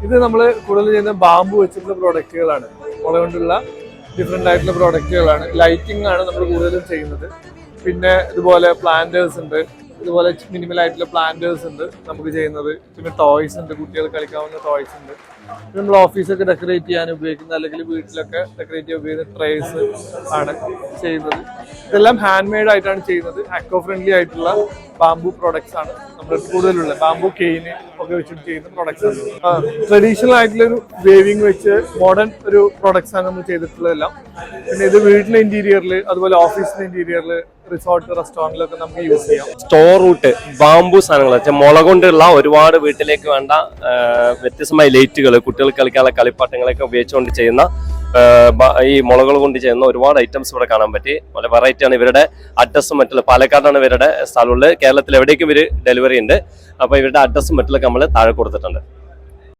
ഇത് നമ്മൾ കൂടുതൽ ചെയ്യുന്ന ബാമ്പു വെച്ചിട്ടുള്ള പ്രോഡക്റ്റുകളാണ്. മുള കൊണ്ടുള്ള ഡിഫറെൻ്റ് ആയിട്ടുള്ള പ്രോഡക്റ്റുകളാണ്. ലൈറ്റിംഗ് ആണ് നമ്മൾ കൂടുതലും ചെയ്യുന്നത്. പിന്നെ ഇതുപോലെ പ്ലാന്റേഴ്സ് ഉണ്ട്, ഇതുപോലെ മിനിമൽ ആയിട്ടുള്ള പ്ലാന്റേഴ്സ് ഉണ്ട് നമുക്ക് ചെയ്യുന്നത്. പിന്നെ ടോയ്സ് ഉണ്ട്, കുട്ടികൾ കളിക്കാവുന്ന ടോയ്സ് ഉണ്ട്. നമ്മൾ ഓഫീസൊക്കെ ഡെക്കറേറ്റ് ചെയ്യാൻ ഉപയോഗിക്കുന്ന, അല്ലെങ്കിൽ വീട്ടിലൊക്കെ ഡെക്കറേറ്റ് ചെയ്യാൻ ഉപയോഗിക്കുന്ന ട്രേസ് ആണ് ചെയ്യുന്നത്. ഇതെല്ലാം ഹാൻഡ് മെയ്ഡ് ആയിട്ടാണ് ചെയ്യുന്നത്. അക്കോ ഫ്രണ്ട്ലി ആയിട്ടുള്ള ബാംബു പ്രോഡക്ട്സ് ആണ് നമ്മൾ കൂടുതലുള്ള. ബാംബു കെയിന് ഒക്കെ വെച്ചിട്ട് ചെയ്യുന്ന പ്രോഡക്ട്സ് ആണ്. ട്രഡീഷണൽ ആയിട്ടുള്ള ഒരു വേവിങ് വെച്ച് മോഡേൺ ഒരു പ്രോഡക്ട്സ് ആണ് നമ്മൾ ചെയ്തിട്ടുള്ളതെല്ലാം. പിന്നെ ഇത് വീട്ടിലെ ഇന്റീരിയറിൽ, അതുപോലെ ഓഫീസിലെ ഇന്റീരിയറിൽ, റിസോർട്ട്, റെസ്റ്റോറൻറ്റിലൊക്കെ നമുക്ക് യൂസ് ചെയ്യാം. സ്റ്റോർ റൂട്ട് ബാംബു സാധനങ്ങൾ വെച്ചാൽ മുള കൊണ്ടുള്ള ഒരുപാട് വീട്ടിലേക്ക് വേണ്ട വ്യത്യസ്തമായ ലൈറ്റുകൾ, കുട്ടികൾക്ക് കളിക്കാനുള്ള കളിപ്പാട്ടങ്ങളൊക്കെ ഉപയോഗിച്ചുകൊണ്ട് ചെയ്യുന്ന ഈ മുളകൾ കൊണ്ട് ചെയ്യുന്ന ഒരുപാട് ഐറ്റംസ് ഇവിടെ കാണാൻ പറ്റി. വളരെ വെറൈറ്റി ആണ്. ഇവരുടെ അഡ്രസ്സും മറ്റുള്ള, പാലക്കാടാണ് ഇവരുടെ സ്ഥലമുള്ളത്. കേരളത്തിൽ എവിടേക്കും ഇവർ ഡെലിവറി ഉണ്ട്. അപ്പോൾ ഇവരുടെ അഡ്രസ്സും മറ്റുള്ളൊക്കെ നമ്മൾ താഴെ കൊടുത്തിട്ടുണ്ട്.